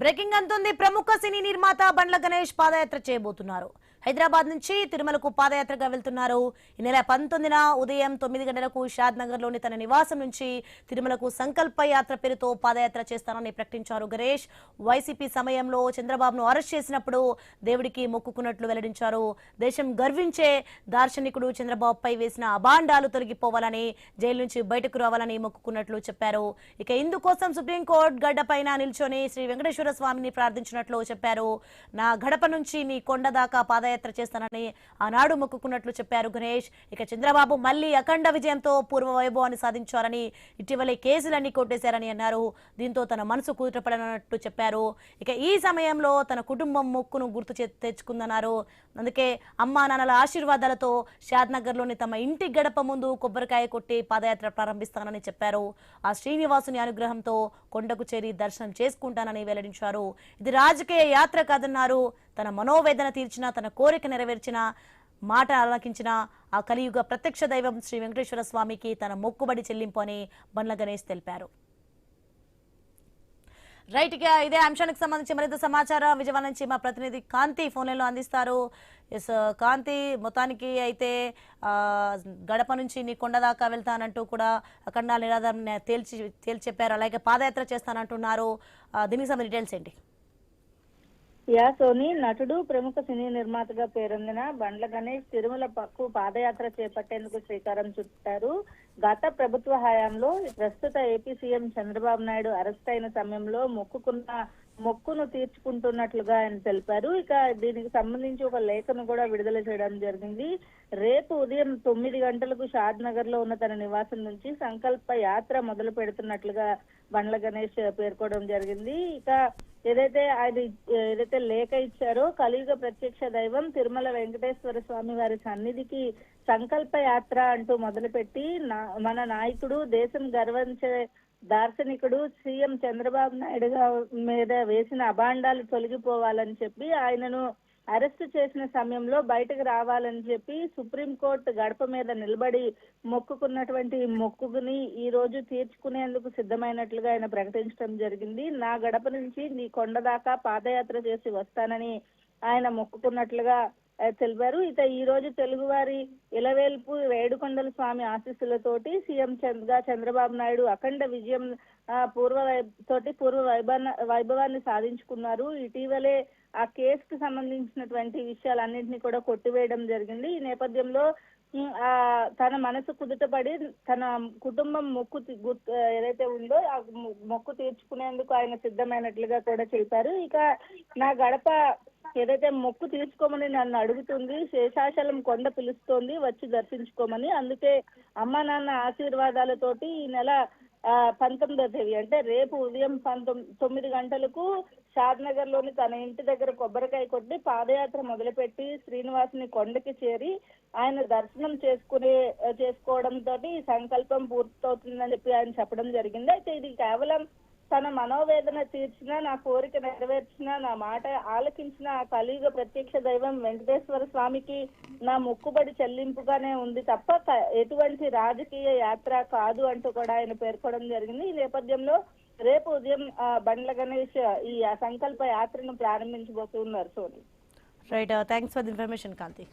Breaking అంటుంది. ప్రముఖ సినీ నిర్మాత బండ్ల గణేష్ పాదయాత్ర చేయబోతున్నారు. హైదరాబాద్ నుంచి తిరుమలకు పాదయాత్రగా వెళ్తున్నారు. ఈ నెల 19న ఉదయం 9 గంటలకు షాద్ నగర్ లోని తన నివాసం నుంచి తిరుమలకు సంకల్ప యాత్ర పేరుతో పాదయాత్ర చేస్తానని ప్రకటించారు గణేష్. వైసీపీ సమయంలో చంద్రబాబును అరెస్ట్ చేసినప్పుడు దేవుడికి మొక్కుకున్నట్లు వెల్లడించారు. దేశం గర్వించే దార్శనికుడు చంద్రబాబుపై వేసిన అబాండాలు తొలగిపోవాలని, జైలు నుంచి బయటకు రావాలని మొక్కుకున్నట్లు చెప్పారు. ఇక ఇందుకోసం సుప్రీంకోర్టు గడ్డపైన నిల్చొని శ్రీ వెంకటేశ్వర స్వామిని ప్రార్థించినట్లు చెప్పారు. నా గడప నుంచి నీ కొండ దాకా పాదయాత్ర చేస్తానని ఆనాడు మొక్కుకున్నట్లు చెప్పారు గణేష్. ఇక చంద్రబాబు మళ్లీ అఖండ విజయంతో పూర్వ వైభవాన్ని సాధించారని, ఇటీవలే కేసులన్నీ కొట్టేశారని అన్నారు. దీంతో తన మనసు కుదుటపడనట్టు చెప్పారు. ఇక ఈ సమయంలో తన కుటుంబం మొక్కును గుర్తు తెచ్చుకుందన్నారు. అందుకే అమ్మా నాన్నల ఆశీర్వాదాలతో షాద్ నగర్ లోని తమ ఇంటి గడప ముందు కొబ్బరికాయ కొట్టి పాదయాత్ర ప్రారంభిస్తానని చెప్పారు. ఆ శ్రీనివాసుని అనుగ్రహంతో కొండకు చేరి దర్శనం చేసుకుంటానని వెల్లడించారు. ఇది రాజకీయ యాత్ర కాదన్నారు. తన మనోవేదన తీర్చిన, తన కోరిక నెరవేర్చిన, మాట ఆలకించిన ఆ కలియుగ ప్రత్యక్ష దైవం శ్రీ వెంకటేశ్వర స్వామికి తన మొక్కుబడి చెల్లింపు అని బండ్ల గణేష్ తెలిపారు. రైట్, గా ఇదే అంశానికి సంబంధించి మరింత సమాచారం విజయవాడ నుంచి మా ప్రతినిధి కాంతి ఫోన్ లైన్లో అందిస్తారు. ఎస్ కాంతి, మొత్తానికి అయితే గడప నుంచి నీ కొండ దాకా వెళ్తానంటూ కూడా అఖండ నిరాధారం తేల్చి చెప్పారు. అలాగే పాదయాత్ర చేస్తానంటున్నారు. దీనికి సంబంధించిన డీటెయిల్స్ ఏంటి? సోని, నటుడు ప్రముఖ సినీ నిర్మాతగా పేరొందిన బండ్ల గణేష్ తిరుమల పక్కు పాదయాత్ర చేపట్టేందుకు శ్రీకారం చుట్టారు. గత ప్రభుత్వ హయాంలో ప్రస్తుత AP CM Chandrababu Naidu arrest అయిన సమయంలో మొక్కును తీర్చుకుంటున్నట్లుగా ఆయన తెలిపారు. ఇక దీనికి సంబంధించి ఒక లేఖను కూడా విడుదల చేయడం జరిగింది. రేపు ఉదయం 9 గంటలకు షాద్ నగర్ లో ఉన్న తన నివాసం నుంచి సంకల్ప యాత్ర మొదలు పెడుతున్నట్లుగా బండ్ల గణేష్ పేర్కొనడం జరిగింది. ఇక ఏదైతే లేఖ ఇచ్చారో, కలియుగ ప్రత్యక్ష దైవం తిరుమల వెంకటేశ్వర స్వామి వారి సన్నిధికి సంకల్ప యాత్ర అంటూ మొదలుపెట్టి మన నాయకుడు, దేశం గర్వించే దార్శనికుడు సీఎం చంద్రబాబు నాయుడు మీద వేసిన అబాండాలు తొలగిపోవాలని చెప్పి, ఆయనను అరెస్టు చేసిన సమయంలో బయటకు రావాలని చెప్పి సుప్రీంకోర్టు గడప మీద నిలబడి మొక్కుకున్నటువంటి మొక్కుని ఈ రోజు తీర్చుకునేందుకు సిద్ధమైనట్లుగా ఆయన ప్రకటించడం జరిగింది. నా గడప నుంచి నీ కొండ దాకా పాదయాత్ర చేసి వస్తానని ఆయన మొక్కుకున్నట్లుగా తెలిపారు. ఇక ఈ రోజు తెలుగువారి ఇలవేల్పు వేడుకొండల స్వామి ఆశీస్సులతోటి సీఎం చంద్రబాబు నాయుడు అఖండ విజయం పూర్వ వైభవాన్ని సాధించుకున్నారు. ఇటీవలే ఆ కేసుకు సంబంధించినటువంటి విషయాలన్నింటినీ కూడా కొట్టివేయడం జరిగింది. ఈ నేపథ్యంలో తన మనసు కుదుటపడి తన కుటుంబం మొక్కు ఏదైతే ఉందో ఆ మొక్కు తీర్చుకునేందుకు ఆయన సిద్ధమైనట్లుగా కూడా చెప్పారు. ఇక నా గడప ఏదైతే మొక్కు తీర్చుకోమని నన్ను అడుగుతుంది, శేషాచలం కొండ పిలుస్తోంది, వచ్చి దర్శించుకోమని. అందుకే అమ్మ నాన్న ఆశీర్వాదాలతోటి ఈ నెల 19వ తేదీ అంటే రేపు ఉదయం 9 గంటలకు షాద్ నగర్ లోని తన ఇంటి దగ్గర కొబ్బరికాయ కొట్టి పాదయాత్ర మొదలుపెట్టి శ్రీనివాసుని కొండకి చేరి ఆయన దర్శనం చేసుకోవడంతో ఈ సంకల్పం పూర్తవుతుందని చెప్పి ఆయన చెప్పడం జరిగింది. అయితే ఇది కేవలం తన మనోవేదన తీర్చిన, నా కోరిక నెరవేర్చిన, నా మాట ఆలకించిన ఆ కలియుగ ప్రత్యక్ష దైవం వెంకటేశ్వర స్వామికి నా మొక్కుబడి చెల్లింపుగానే ఉంది తప్ప ఎటువంటి రాజకీయ యాత్ర కాదు అంటూ కూడా ఆయన పేర్కొనడం జరిగింది. ఈ నేపథ్యంలో రేపు ఉదయం బండ్ల గణేష్ ఈ సంకల్ప యాత్రను ప్రారంభించబోతున్నారు. Soni, right, thanks for the information Kanthi.